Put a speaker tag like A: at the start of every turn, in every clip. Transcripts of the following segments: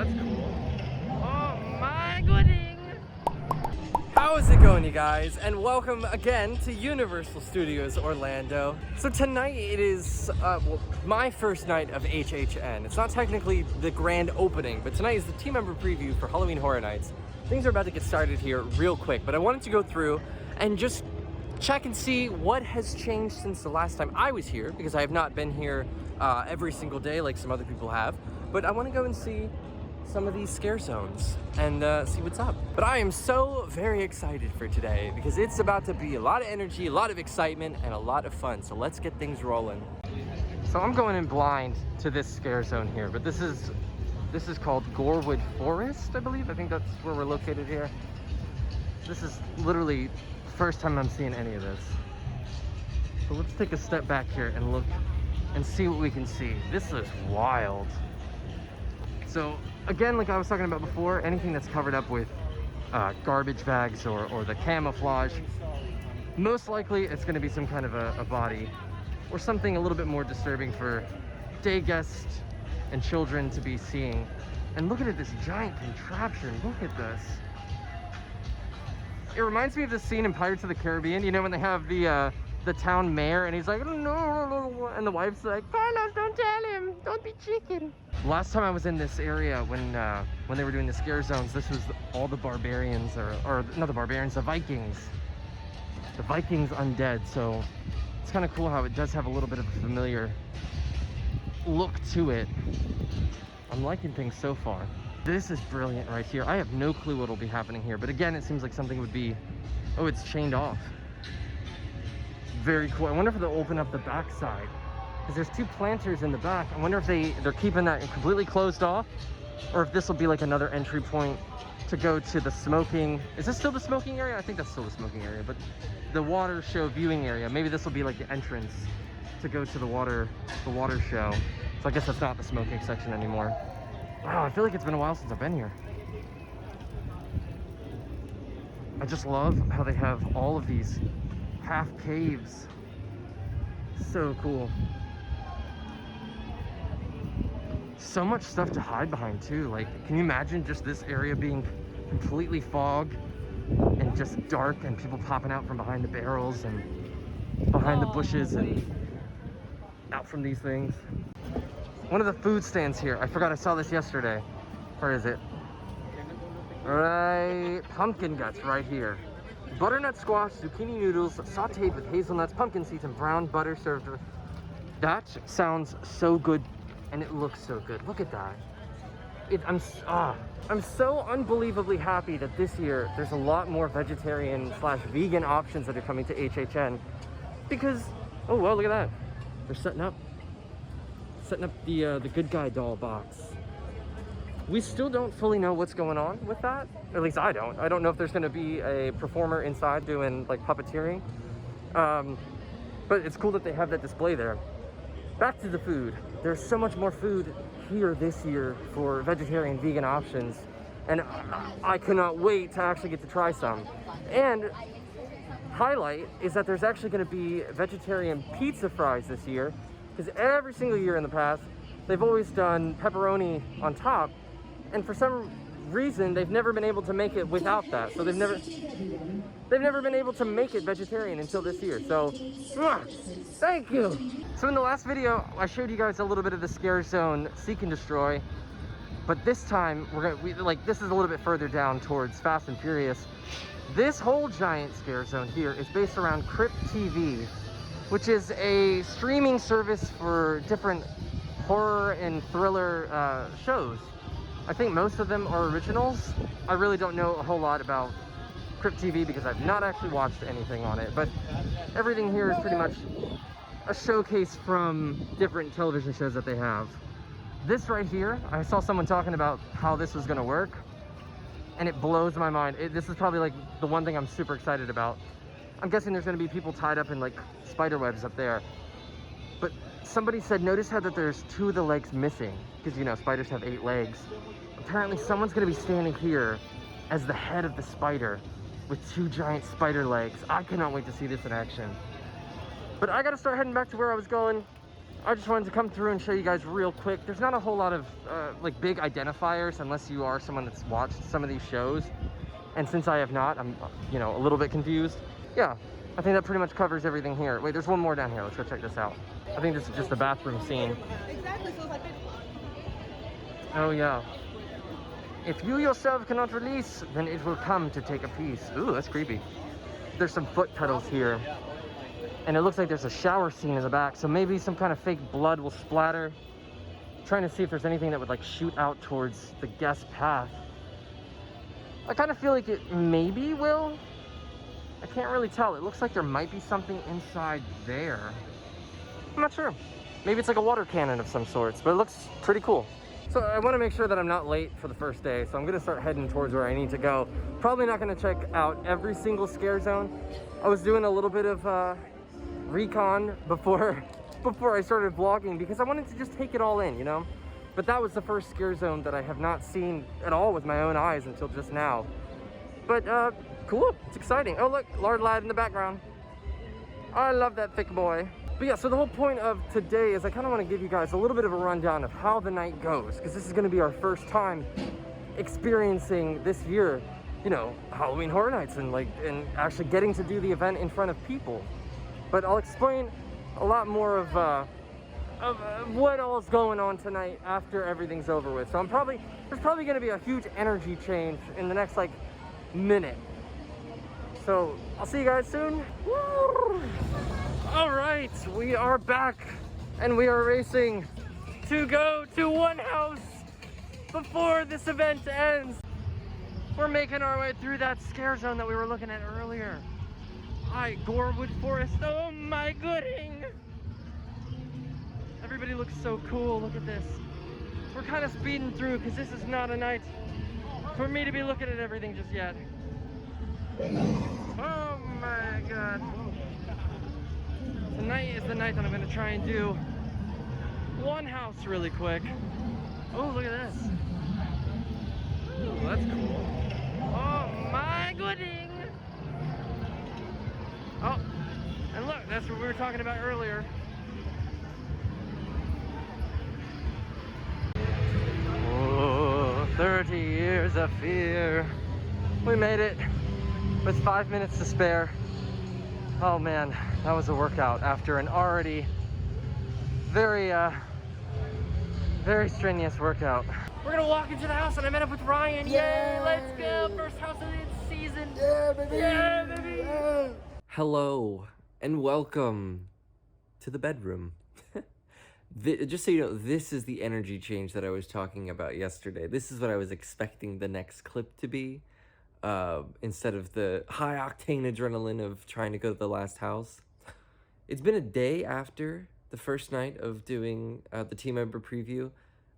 A: that's cool. Oh my gooding! How is it going, you guys? And welcome again to Universal Studios Orlando. So tonight it is my first night of HHN. It's not technically the grand opening, but tonight is the team member preview for Halloween Horror Nights. Things are about to get started here real quick, but I wanted to go through and just check and see what has changed since the last time I was here, because I have not been here every single day like some other people have. But I want to go and see some of these scare zones and see what's up. But I am so very excited for today because it's about to be a lot of energy, a lot of excitement, and a lot of fun. So let's get things rolling. So I'm going in blind to this scare zone here, but this is called Gorewood Forest, I believe. I think that's where we're located here. This is literally the first time I'm seeing any of this. So let's take a step back here and look and see what we can see. This is wild. So again, like I was talking about before, anything that's covered up with garbage bags or the camouflage, most likely it's going to be some kind of a body or something a little bit more disturbing for day guests and children to be seeing. And look at this giant contraption. Look at this. It reminds me of the scene in Pirates of the Caribbean, you know, when they have the town mayor and he's like, no, and the wife's like, Carlos, don't tell him, don't be chicken. Last time I was in this area when they were doing the scare zones, this was all the barbarians, or not the barbarians, the Vikings undead. So it's kind of cool how it does have a little bit of a familiar look to it. I'm liking things so far. This is brilliant right here. I have no clue what'll be happening here, but again, it seems like something would be, oh, it's chained off. Very cool. I wonder if they'll open up the back side, because there's two planters in the back. I wonder if they're keeping that completely closed off, or if this will be like another entry point to go to the smoking. Is this still the smoking area? I think that's still the smoking area, but the water show viewing area. Maybe this will be like the entrance to go to the water show. So I guess that's not the smoking section anymore. Wow, I feel like it's been a while since I've been here. I just love how they have all of these half caves. So cool. So much stuff to hide behind too. Like, can you imagine just this area being completely fog and just dark and people popping out from behind the barrels and behind the bushes and out from these things. One of the food stands here, I forgot I saw this yesterday. Where is it? Right, pumpkin guts right here. Butternut squash, zucchini noodles, sauteed with hazelnuts, pumpkin seeds, and brown butter served with... That sounds so good, and it looks so good. Look at that. I'm so unbelievably happy that this year there's a lot more vegetarian/vegan options that are coming to HHN. Because, oh well, look at that. They're setting up the good guy doll box. We still don't fully know what's going on with that. At least I don't. I don't know if there's going to be a performer inside doing like puppeteering. But it's cool that they have that display there. Back to the food. There's so much more food here this year for vegetarian, vegan options. And I cannot wait to actually get to try some. And highlight is that there's actually going to be vegetarian pizza fries this year. Because every single year in the past, they've always done pepperoni on top. And for some reason, they've never been able to make it without that. So they've never been able to make it vegetarian until this year. So, thank you. So in the last video, I showed you guys a little bit of the scare zone Seek and Destroy. But this time, this is a little bit further down towards Fast and Furious. This whole giant scare zone here is based around Crypt TV, which is a streaming service for different horror and thriller shows. I think most of them are originals. I really don't know a whole lot about Crypt TV because I've not actually watched anything on it, but everything here is pretty much a showcase from different television shows that they have. This right here, I saw someone talking about how this was gonna work, and it blows my mind. This is probably like the one thing I'm super excited about. I'm guessing there's gonna be people tied up in like spider webs up there. But somebody said, notice how that there's 2 of the legs missing, because you know, spiders have 8 legs. Apparently someone's gonna be standing here as the head of the spider with 2 giant spider legs. I cannot wait to see this in action. But I gotta start heading back to where I was going. I just wanted to come through and show you guys real quick. There's not a whole lot of like big identifiers unless you are someone that's watched some of these shows. And since I have not, I'm, you know, a little bit confused. Yeah, I think that pretty much covers everything here. Wait, there's one more down here. Let's go check this out. I think this is just the bathroom scene.
B: Exactly, so it's like...
A: Oh yeah. If you yourself cannot release, then it will come to take a piece. Ooh, that's creepy. There's some foot pedals here. And it looks like there's a shower scene in the back, so maybe some kind of fake blood will splatter. Trying to see if there's anything that would like shoot out towards the guest path. I kind of feel like it maybe will. I can't really tell. It looks like there might be something inside there. I'm not sure. Maybe it's like a water cannon of some sorts, but it looks pretty cool. So I want to make sure that I'm not late for the first day, so I'm going to start heading towards where I need to go. Probably not going to check out every single scare zone. I was doing a little bit of recon before I started vlogging because I wanted to just take it all in, you know? But that was the first scare zone that I have not seen at all with my own eyes until just now. But cool, it's exciting. Oh look, Lard Lad in the background. I love that thick boy. But yeah, so the whole point of today is I kind of want to give you guys a little bit of a rundown of how the night goes, because this is going to be our first time experiencing this year, you know, Halloween Horror Nights and actually getting to do the event in front of people. But I'll explain a lot more of what all's going on tonight after everything's over with. So there's probably going to be a huge energy change in the next like minute. So I'll see you guys soon. Woo! All right, we are back and we are racing to go to one house before this event ends. We're making our way through that scare zone that we were looking at earlier. Hi, Gorewood Forest. Oh my gooding. Everybody looks so cool. Look at this. We're kind of speeding through because this is not a night for me to be looking at everything just yet. Oh my god. Tonight is the night that I'm going to try and do one house really quick. Oh, look at this. Oh, that's cool. Oh my gooding. Oh, and look, that's what we were talking about earlier. Oh, 30 years of fear. We made it with 5 minutes to spare. Oh man, that was a workout after an already very strenuous workout. We're gonna walk into the house and I met up with Ryan. Yay! Let's go! First house of the season. Yeah, baby! Yeah, baby! Yeah. Hello and welcome to the bedroom. Just so you know, this is the energy change that I was talking about yesterday. This is what I was expecting the next clip to be. Instead of the high octane adrenaline of trying to go to the last house. It's been a day after the first night of doing the team member preview.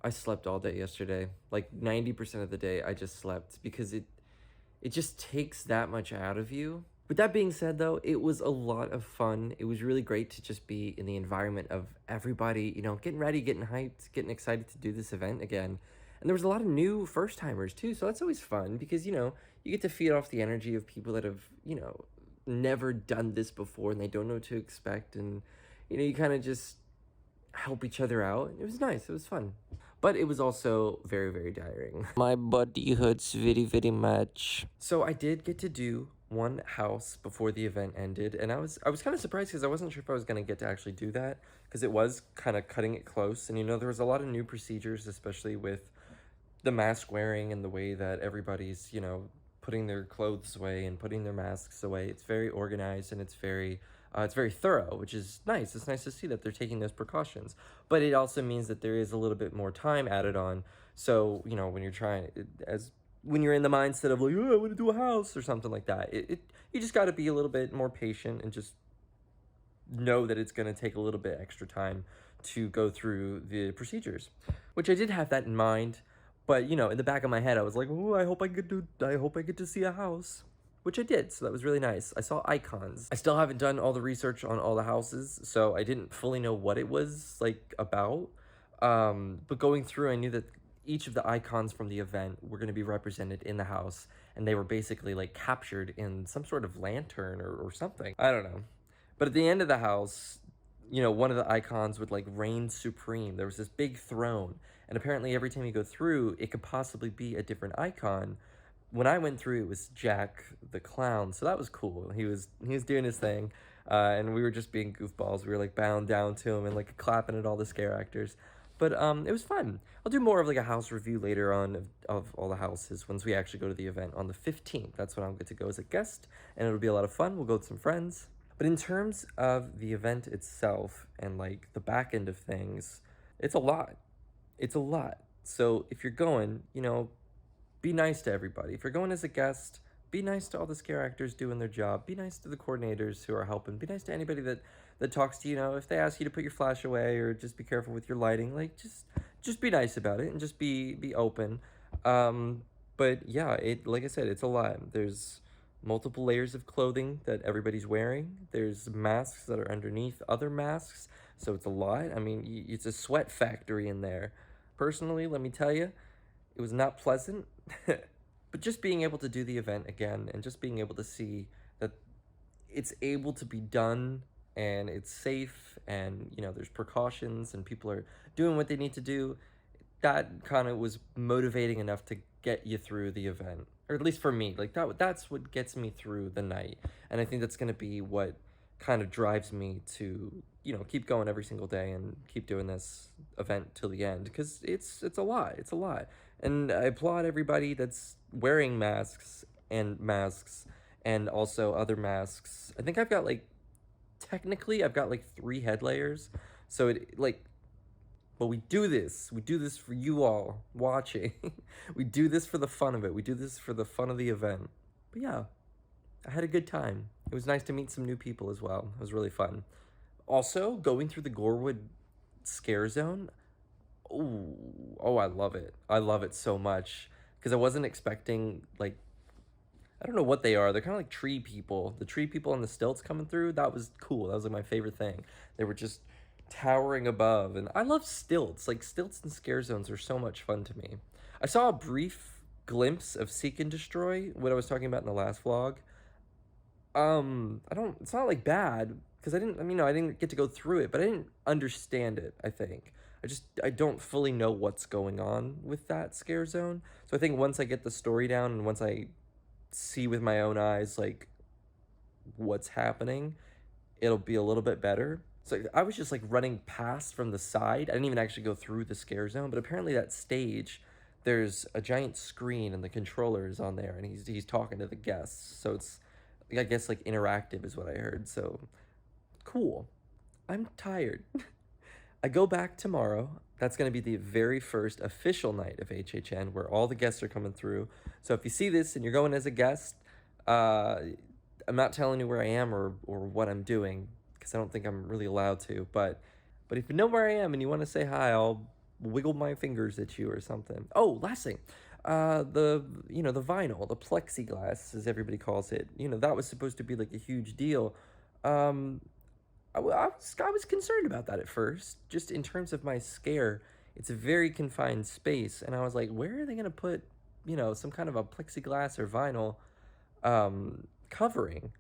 A: I slept all day yesterday. Like 90% of the day I just slept because it just takes that much out of you. With that being said though, it was a lot of fun. It was really great to just be in the environment of everybody, you know, getting ready, getting hyped, getting excited to do this event again. And there was a lot of new first-timers too, so that's always fun because, you know, you get to feed off the energy of people that have, you know, never done this before and they don't know what to expect. And, you know, you kind of just help each other out. It was nice. It was fun. But it was also very, very tiring. My body hurts very, very much. So I did get to do one house before the event ended. And I was kind of surprised because I wasn't sure if I was going to get to actually do that because it was kind of cutting it close. And, you know, there was a lot of new procedures, especially with the mask wearing and the way that everybody's, you know, putting their clothes away and putting their masks away. It's very organized and it's very thorough, which is nice. It's nice to see that they're taking those precautions. But it also means that there is a little bit more time added on. So, you know, when you're in the mindset of like, oh, I want to do a house or something like that, you just got to be a little bit more patient and just know that it's going to take a little bit extra time to go through the procedures, which I did have that in mind. But, you know, in the back of my head, I was like, oh, I hope I get to see a house, which I did. So that was really nice. I saw icons. I still haven't done all the research on all the houses, so I didn't fully know what it was like about. But going through, I knew that each of the icons from the event were going to be represented in the house, and they were basically like captured in some sort of lantern or something. I don't know. But at the end of the house, you know, one of the icons would like reign supreme. There was this big throne, and apparently every time you go through, it could possibly be a different icon. When I went through, it was Jack the Clown, so that was cool. He was doing his thing, and we were just being goofballs. We were like bowing down to him and like clapping at all the scare actors. But it was fun. I'll do more of like a house review later on of all the houses once we actually go to the event on the 15th. That's when I'll get to go as a guest, and it'll be a lot of fun. We'll go with some friends. But in terms of the event itself and like the back end of things, it's a lot. It's a lot. So if you're going, you know, be nice to everybody. If you're going as a guest, be nice to all the scare actors doing their job. Be nice to the coordinators who are helping. Be nice to anybody that talks to you. You know, if they ask you to put your flash away or just be careful with your lighting, like just be nice about it and just be open. But yeah, it like I said, it's a lot. There's multiple layers of clothing that everybody's wearing. There's masks that are underneath other masks, so it's a lot. I mean, it's a sweat factory in there. Personally, let me tell you, it was not pleasant. But just being able to do the event again and just being able to see that it's able to be done and it's safe and, you know, there's precautions and people are doing what they need to do, that kind of was motivating enough to get you through the event, or at least for me. Like that's what gets me through the night, and I think that's going to be what kind of drives me to, you know, keep going every single day and keep doing this event till the end, because it's a lot. It's a lot. And I applaud everybody that's wearing masks and also other masks. I think I've got like, technically I've got like 3 head layers, so it like, but we do this. We do this for you all watching. We do this for the fun of it. We do this for the fun of the event. But yeah, I had a good time. It was nice to meet some new people as well. It was really fun. Also, going through the Gorewood scare zone. Oh, I love it. I love it so much because I wasn't expecting, like, I don't know what they are. They're kind of like tree people. The tree people on the stilts coming through, that was cool. That was like my favorite thing. They were just towering above, and I love stilts. Like, stilts and scare zones are so much fun to me. I saw a brief glimpse of Seek and Destroy, what I was talking about in the last vlog. I don't, it's not like bad because I didn't get to go through it, but I didn't understand it. I think I don't fully know what's going on with that scare zone. So I think once I get the story down and once I see with my own eyes like what's happening, it'll be a little bit better. So I was just like running past from the side. I didn't even actually go through the scare zone, but apparently that stage, there's a giant screen and the controller is on there and he's talking to the guests. So it's, I guess, like interactive is what I heard. So cool. I'm tired. I go back tomorrow. That's going to be the very first official night of HHN where all the guests are coming through. So if you see this and you're going as a guest, I'm not telling you where I am or what I'm doing because I don't think I'm really allowed to. But if you know where I am and you want to say hi, I'll wiggle my fingers at you or something. Oh, last thing. The vinyl, the plexiglass, as everybody calls it, that was supposed to be like a huge deal. I was concerned about that at first, just in terms of my scare. It's a very confined space, and I was like, where are they going to put, some kind of a plexiglass or vinyl covering?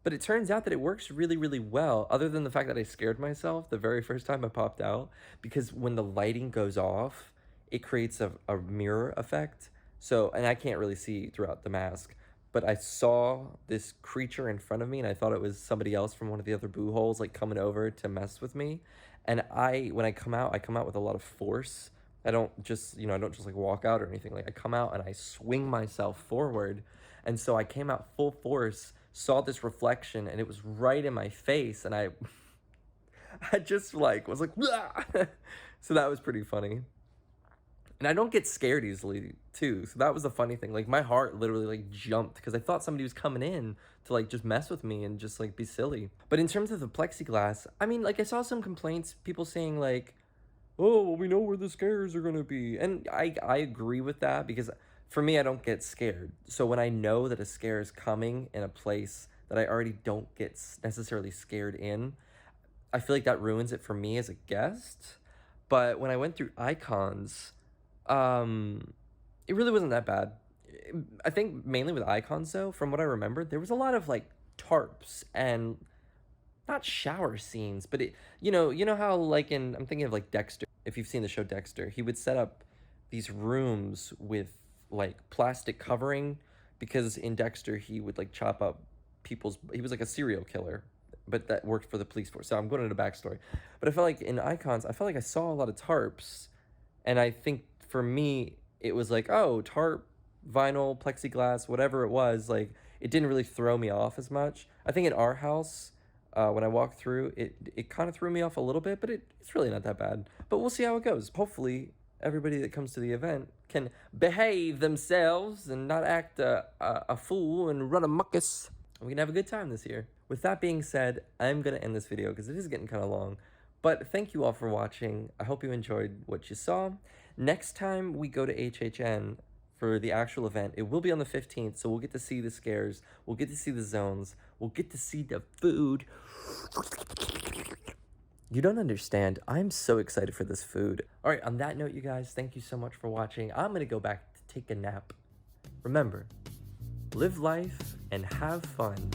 A: But it turns out that it works really, really well, other than the fact that I scared myself the very first time I popped out, because when the lighting goes off, it creates a mirror effect. So, and I can't really see throughout the mask, but I saw this creature in front of me and I thought it was somebody else from one of the other boo holes, like coming over to mess with me. And when I come out with a lot of force. I don't just like walk out or anything. Like, I come out and I swing myself forward. And so I came out full force, saw this reflection, and it was right in my face. And I just was like, so that was pretty funny. And I don't get scared easily too. So that was the funny thing. Like, my heart literally like jumped because I thought somebody was coming in to like just mess with me and just like be silly. But in terms of the plexiglass, I mean, like, I saw some complaints, people saying like, oh, well, we know where the scares are going to be. And I agree with that because for me, I don't get scared. So when I know that a scare is coming in a place that I already don't get necessarily scared in, I feel like that ruins it for me as a guest. But when I went through icons, it really wasn't that bad. I think mainly with icons though, from what I remember, there was a lot of like tarps and not shower scenes, but you know how like I'm thinking of like Dexter. If you've seen the show Dexter, he would set up these rooms with like plastic covering because in Dexter he would like chop up he was like a serial killer, but that worked for the police force. So I'm going into the backstory. But I felt like in Icons, I felt like I saw a lot of tarps, and I think for me it was like, oh, tarp, vinyl, plexiglass, whatever it was, like it didn't really throw me off as much. I think in our house, when I walked through, it kind of threw me off a little bit, but it's really not that bad. But we'll see how it goes. Hopefully, everybody that comes to the event can behave themselves and not act a fool and run a muckus. We can have a good time this year. With that being said, I'm going to end this video because it is getting kind of long. But thank you all for watching. I hope you enjoyed what you saw. Next time we go to HHN for the actual event, it will be on the 15th, so we'll get to see the scares, we'll get to see the zones, we'll get to see the food. You don't understand. I'm so excited for this food. All right, on that note, you guys, thank you so much for watching. I'm going to go back to take a nap. Remember, live life and have fun.